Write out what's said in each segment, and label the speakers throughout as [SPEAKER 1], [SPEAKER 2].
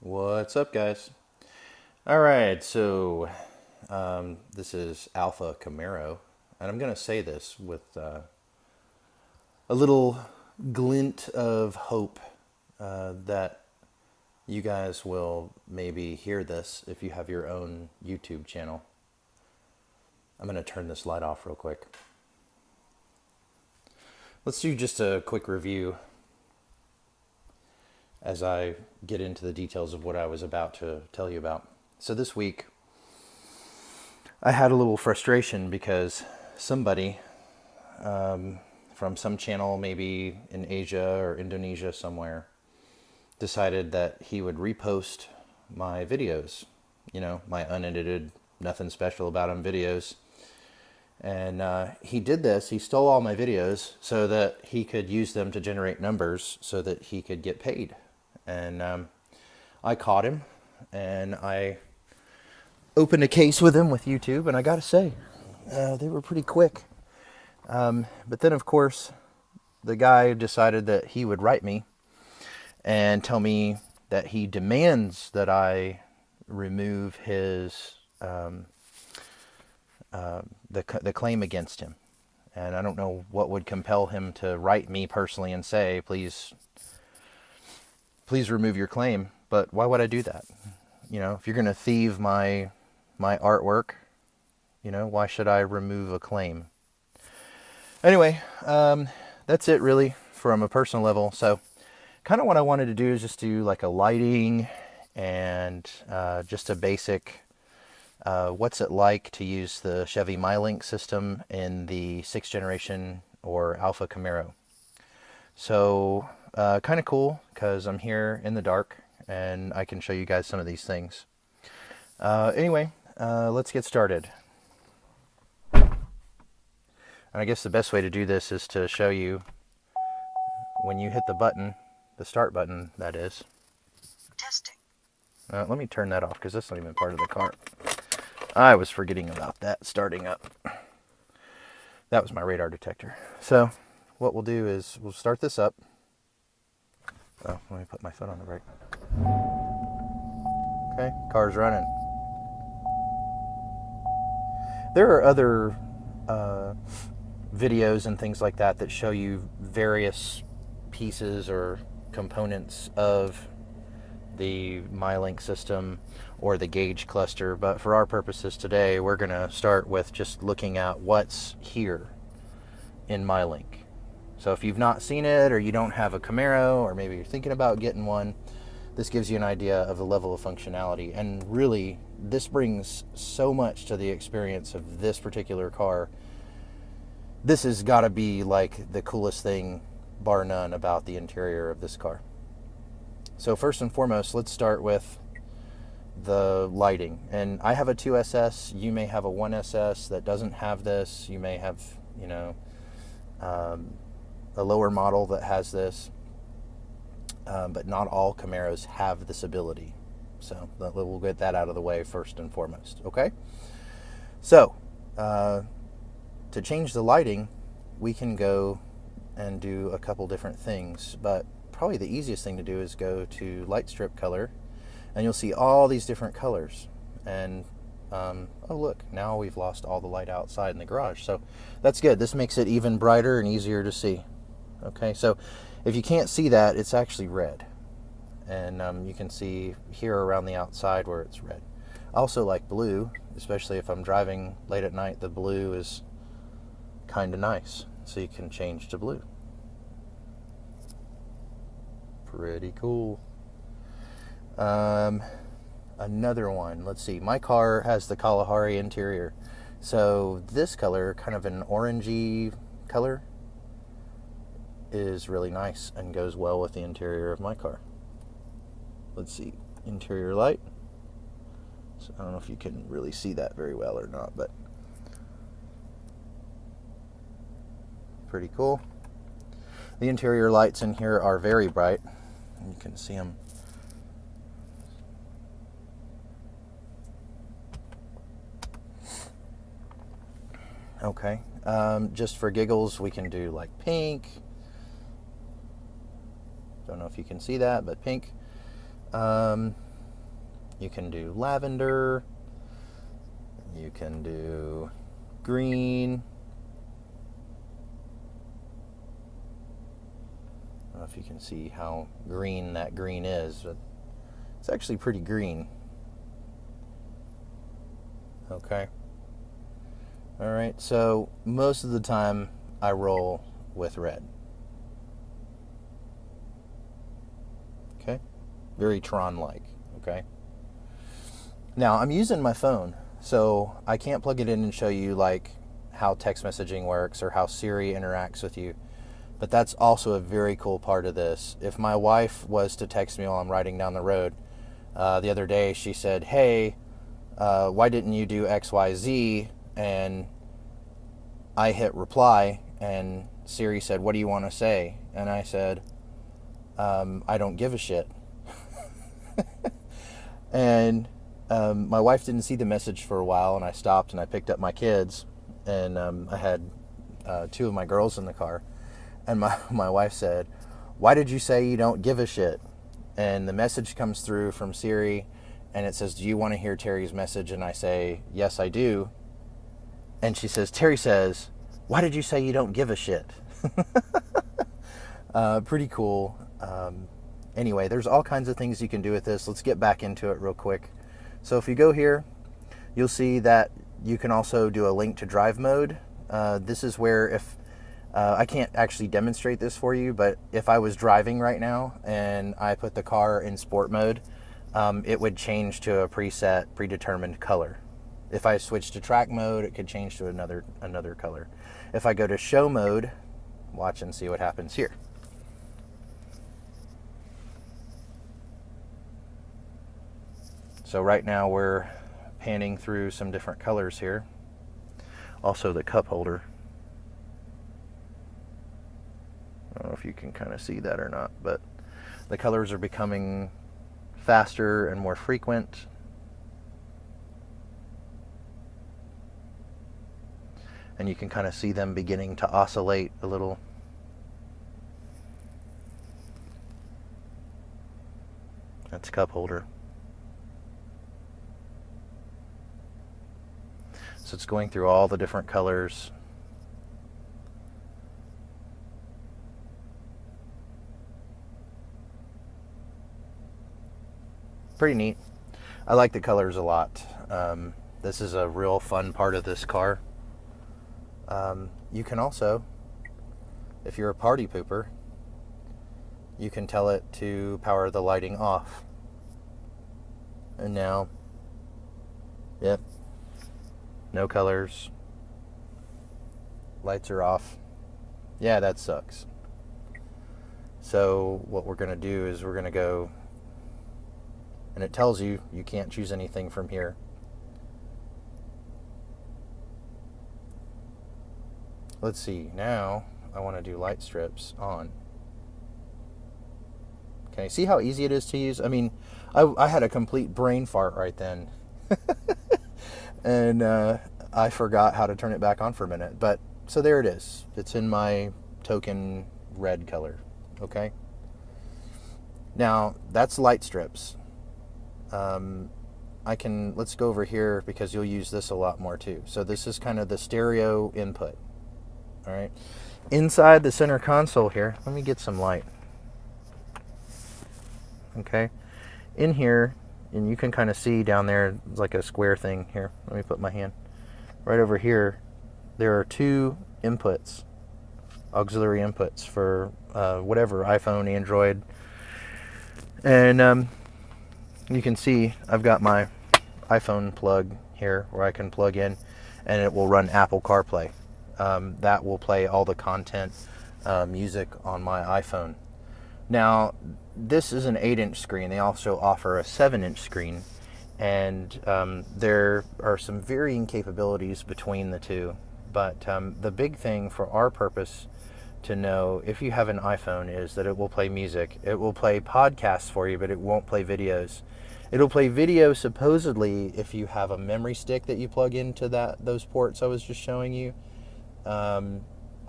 [SPEAKER 1] What's up, guys? All right, so this is Alpha Camaro, and I'm going to say this with a little glint of hope that you guys will maybe hear this if you have your own YouTube channel. I'm going to turn this light off real quick. Let's do just a quick review as I get into the details of what I was about to tell you about. So this week, I had a little frustration because somebody from some channel, maybe in Asia or Indonesia somewhere, decided that he would repost my videos, my unedited, nothing special about him videos. And he did this, he stole all my videos so that he could use them to generate numbers so that he could get paid. And I caught him and I opened a case with him with YouTube, and I gotta say, they were pretty quick. But then, of course, the guy decided that he would write me and tell me that he demands that I remove his the claim against him. And I don't know what would compel him to write me personally and say, please remove your claim. But why would I do that? If you're going to thieve my artwork, why should I remove a claim? Anyway, that's it really from a personal level. So kind of what I wanted to do is just do like a lighting and just a basic what's it like to use the Chevy MyLink system in the 6th generation or Alpha Camaro. So kind of cool because I'm here in the dark and I can show you guys some of these things. Anyway, let's get started. And I guess the best way to do this is to show you when you hit the button, the start button, that is. Testing. Let me turn that off because that's not even part of the car. I was forgetting about that starting up. That was my radar detector. So what we'll do is we'll start this up. Oh, let me put my foot on the brake. Okay, car's running. There are other videos and things like that that show you various pieces or components of the MyLink system or the gauge cluster, but for our purposes today, we're going to start with just looking at what's here in MyLink. So if you've not seen it, or you don't have a Camaro, or maybe you're thinking about getting one, this gives you an idea of the level of functionality. And really, this brings so much to the experience of this particular car. This has got to be like the coolest thing, bar none, about the interior of this car. So first and foremost, let's start with the lighting. And I have a 2SS. You may have a 1SS that doesn't have this. You may have, a lower model that has this. But not all Camaros have this ability. So we'll get that out of the way first and foremost. Okay? So, to change the lighting, we can go and do a couple different things, but probably the easiest thing to do is go to light strip color, and you'll see all these different colors. And oh look, now we've lost all the light outside in the garage, so that's good. This makes it even brighter and easier to see. Okay, so if you can't see that, it's actually red, and you can see here around the outside where it's red. I also like blue, especially if I'm driving late at night. The blue is kind of nice, so you can change to blue. Pretty cool. Another one, let's see, my car has the Kalahari interior, so this color, kind of an orangey color, is really nice and goes well with the interior of my car. Let's see, interior light. So I don't know if you can really see that very well or not, but pretty cool. The interior lights in here are very bright. You can see them. Okay, just for giggles, we can do like pink. Don't know if you can see that, but pink. You can do lavender. You can do green. I don't know if you can see how green that green is, but it's actually pretty green. Okay. All right, so most of the time I roll with red. Okay. Very Tron-like. Okay. Now I'm using my phone, so I can't plug it in and show you like how text messaging works or how Siri interacts with you. But that's also a very cool part of this. If my wife was to text me while I'm riding down the road, the other day she said, "Hey, why didn't you do XYZ?" And I hit reply, and Siri said, "What do you want to say?" And I said, "I don't give a shit." And my wife didn't see the message for a while, and I stopped and I picked up my kids, and I had two of my girls in the car. And my wife said, "Why did you say you don't give a shit?" And the message comes through from Siri, and it says, "Do you want to hear Terry's message?" And I say, "Yes, I do." And she says, "Terry says, why did you say you don't give a shit?" Pretty cool. Anyway, there's all kinds of things you can do with this. Let's get back into it real quick. So if you go here, you'll see that you can also do a link to drive mode. This is where if I can't actually demonstrate this for you, but if I was driving right now and I put the car in sport mode, it would change to a preset, predetermined color. If I switch to track mode, it could change to another color. If I go to show mode, watch and see what happens here. So right now we're panning through some different colors here. Also the cup holder. I don't know if you can kind of see that or not, but the colors are becoming faster and more frequent. And you can kind of see them beginning to oscillate a little. That's cup holder. So it's going through all the different colors. Pretty neat. I like the colors a lot. This is a real fun part of this car. You can also, if you're a party pooper, you can tell it to power the lighting off. And now, yep, no colors. Lights are off. Yeah, that sucks. So what we're going to do is we're going to go, and it tells you you can't choose anything from here. Let's see, now I want to do light strips on. Okay, see how easy it is to use? I mean, I had a complete brain fart right then. And I forgot how to turn it back on for a minute. But, so there it is. It's in my token red color. Okay? Now, that's light strips. Let's go over here because you'll use this a lot more too. So this is kind of the stereo input. All right. Inside the center console here, let me get some light. Okay. In here, and you can kind of see down there, it's like a square thing here. Let me put my hand right over here. There are two inputs, auxiliary inputs for whatever, iPhone, Android. And you can see I've got my iPhone plug here where I can plug in and it will run Apple CarPlay. That will play all the content, music on my iPhone. Now, this is an 8-inch screen. They also offer a 7-inch screen, and there are some varying capabilities between the two. But the big thing for our purpose to know if you have an iPhone is that it will play music. It will play podcasts for you, but it won't play videos. It'll play video supposedly if you have a memory stick that you plug into those ports I was just showing you.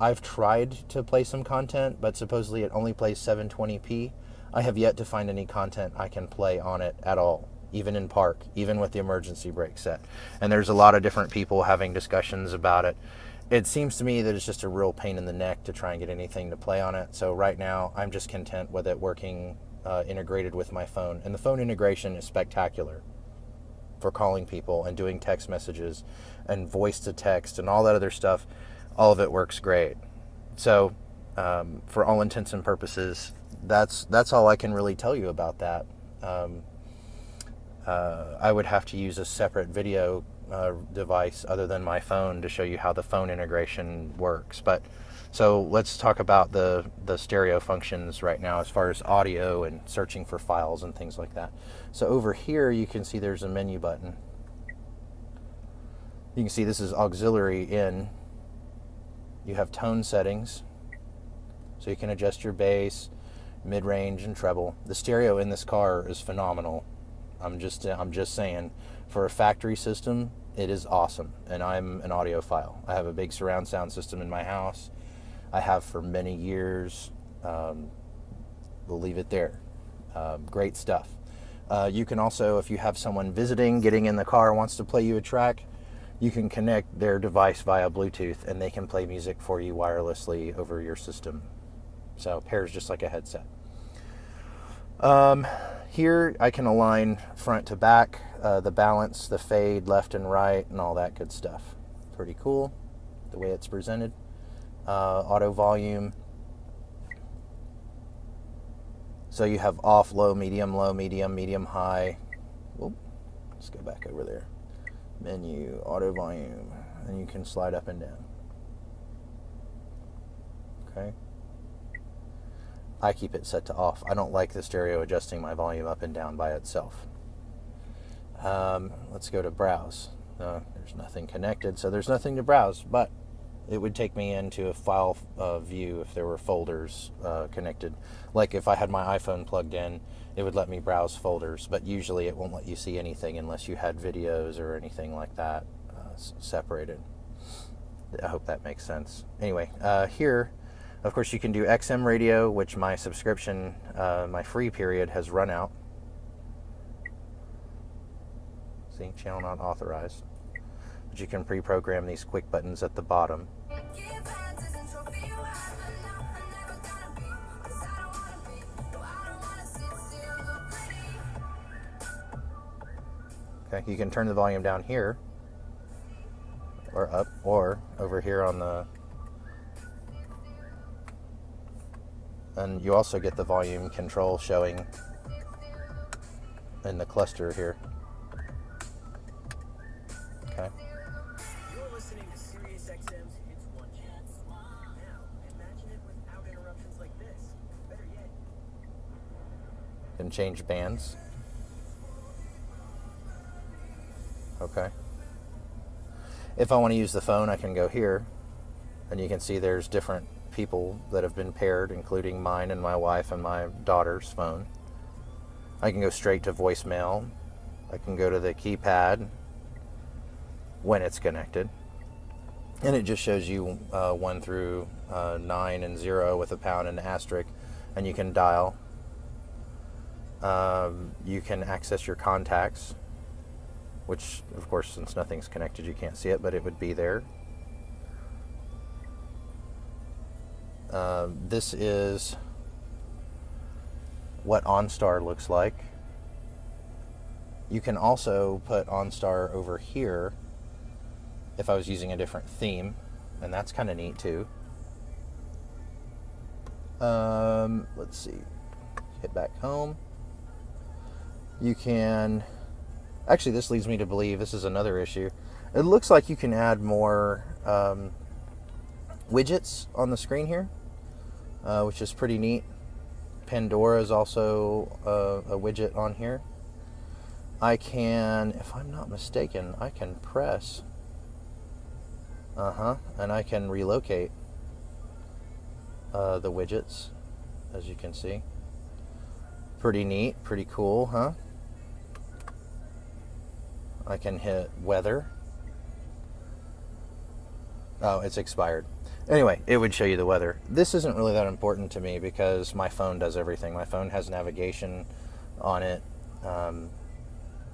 [SPEAKER 1] I've tried to play some content, but supposedly it only plays 720p. I have yet to find any content I can play on it at all. even in park, even with the emergency brake set. And there's a lot of different people having discussions about it. It seems to me that it's just a real pain in the neck to try and get anything to play on it. So right now, I'm just content with it working integrated with my phone. And the phone integration is spectacular for calling people and doing text messages and voice to text and all that other stuff. All of it works great. So for all intents and purposes, that's all I can really tell you about that. I would have to use a separate video device other than my phone to show you how the phone integration works. But so let's talk about the stereo functions right now as far as audio and searching for files and things like that. So over here you can see there's a menu button. You can see this is auxiliary in. You have tone settings, so you can adjust your bass, mid-range, and treble. The stereo in this car is phenomenal. I'm just saying, for a factory system, it is awesome. And I'm an audiophile. I have a big surround sound system in my house. I have for many years. We'll leave it there. Great stuff. You can also, if you have someone visiting, getting in the car, wants to play you a track, you can connect their device via Bluetooth and they can play music for you wirelessly over your system. So pairs just like a headset. Here I can align front to back, the balance, the fade, left and right, and all that good stuff. Pretty cool the way it's presented. Auto volume. So you have off, low, medium, medium, high. Whoop. Let's go back over there. Menu, auto volume, and you can slide up and down. Okay. I keep it set to off. I don't like the stereo adjusting my volume up and down by itself. Let's go to browse. There's nothing connected, so there's nothing to browse, but it would take me into a file view if there were folders connected. Like if I had my iPhone plugged in, it would let me browse folders, but usually it won't let you see anything unless you had videos or anything like that separated. I hope that makes sense. Anyway, here, of course, you can do XM radio, which my subscription, my free period has run out. See, channel not authorized. But you can pre-program these quick buttons at the bottom. Okay, you can turn the volume down here, or up, or over here on the... And you also get the volume control showing in the cluster here. Okay.
[SPEAKER 2] You're listening to Sirius XM's Hits One Chance. Now, imagine it without interruptions like this. Better yet.
[SPEAKER 1] Can change bands. Okay. If I want to use the phone, I can go here, and you can see there's different people that have been paired, including mine and my wife and my daughter's phone. I can go straight to voicemail. I can go to the keypad when it's connected, and it just shows you 1 through 9 and 0 with a pound and an asterisk, and you can dial. You can access your contacts, which of course, since nothing's connected, you can't see it, but it would be there. This is what OnStar looks like. You can also put OnStar over here if I was using a different theme, and that's kind of neat too. Let's see. Hit back home. You can... Actually, this leads me to believe this is another issue. It looks like you can add more widgets on the screen here, which is pretty neat. Pandora is also a widget on here. I can, if I'm not mistaken, I can press, and I can relocate the widgets, as you can see. Pretty neat, pretty cool, huh? I can hit weather. Oh, it's expired. Anyway, it would show you the weather. This isn't really that important to me because my phone does everything. My phone has navigation on it.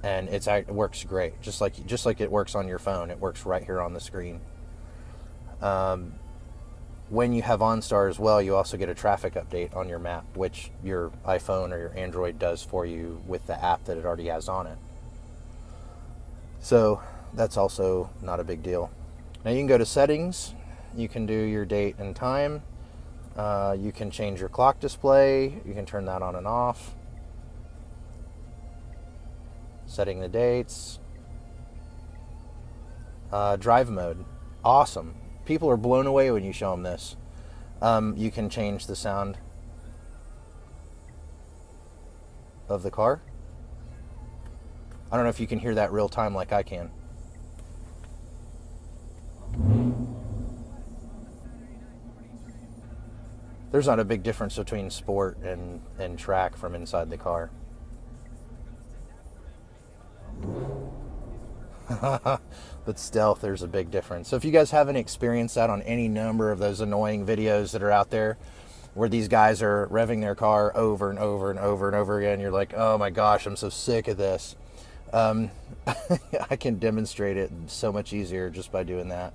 [SPEAKER 1] and it works great, just like it works on your phone. It works right here on the screen. When you have OnStar as well, you also get a traffic update on your map, which your iPhone or your Android does for you with the app that it already has on it. So that's also not a big deal. Now you can go to settings. You can do your date and time. You can change your clock display. You can turn that on and off. Setting the dates. Drive mode. Awesome. People are blown away when you show them this. You can change the sound of the car. I don't know if you can hear that real time like I can. There's not a big difference between sport and track from inside the car. But stealth, there's a big difference. So if you guys haven't experienced that on any number of those annoying videos that are out there where these guys are revving their car over and over and over and over again, you're like, oh my gosh, I'm so sick of this. I can demonstrate it so much easier just by doing that.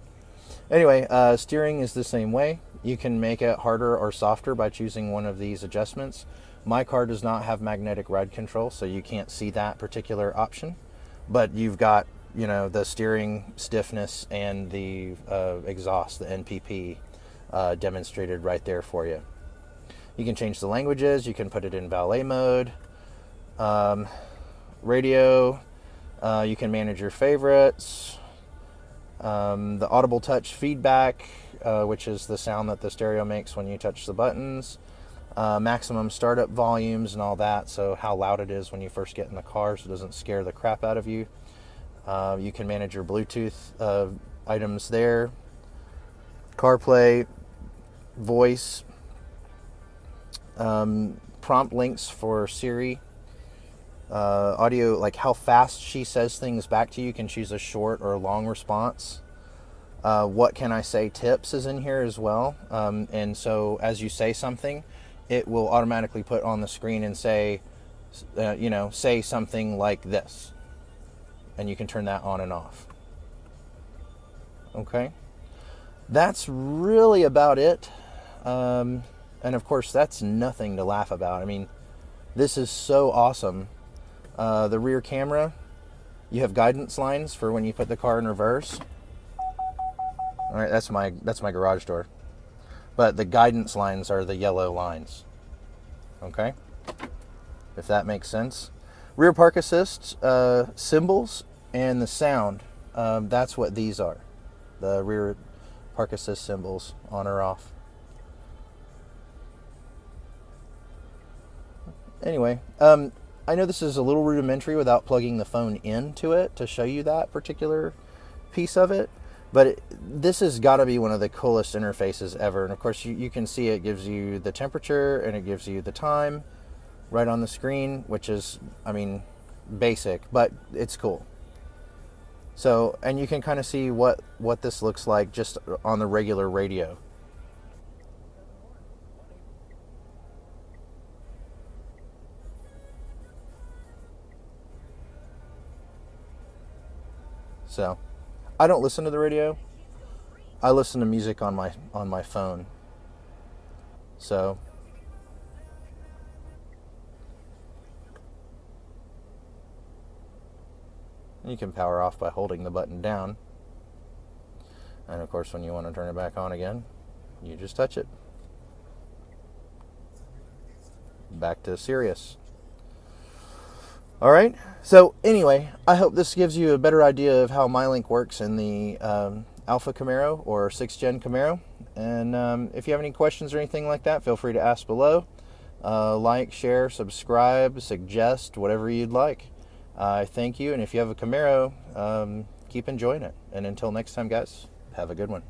[SPEAKER 1] Anyway, steering is the same way. You can make it harder or softer by choosing one of these adjustments. My car does not have magnetic ride control, so you can't see that particular option. But you've got, the steering stiffness and the exhaust, the NPP, demonstrated right there for you. You can change the languages. You can put it in valet mode. Radio. You can manage your favorites. The audible touch feedback, which is the sound that the stereo makes when you touch the buttons. Maximum startup volumes and all that, so how loud it is when you first get in the car so it doesn't scare the crap out of you. You can manage your Bluetooth items there. CarPlay, voice, prompt links for Siri. Audio, like how fast she says things back to you. You can choose a short or a long response. What can I say tips is in here as well. And so as you say something, it will automatically put on the screen and say, say something like this. And you can turn that on and off. Okay. That's really about it. And of course, that's nothing to laugh about. I mean, this is so awesome. The rear camera, you have guidance lines for when you put the car in reverse. All right, that's my garage door. But the guidance lines are the yellow lines. Okay? If that makes sense. Rear park assist symbols and the sound. That's what these are. The rear park assist symbols, on or off. Anyway, I know this is a little rudimentary without plugging the phone into it to show you that particular piece of it, but this has got to be one of the coolest interfaces ever. And of course, you can see it gives you the temperature and it gives you the time right on the screen, which is, basic, but it's cool. So, and you can kind of see what this looks like just on the regular radio. So, I don't listen to the radio. I listen to music on my phone. So, you can power off by holding the button down. And of course, when you want to turn it back on again, you just touch it. Back to Sirius. All right. So anyway, I hope this gives you a better idea of how MyLink works in the Alpha Camaro or 6th Gen Camaro. And if you have any questions or anything like that, feel free to ask below. Like, share, subscribe, suggest, whatever you'd like. Thank you. And if you have a Camaro, keep enjoying it. And until next time, guys, have a good one.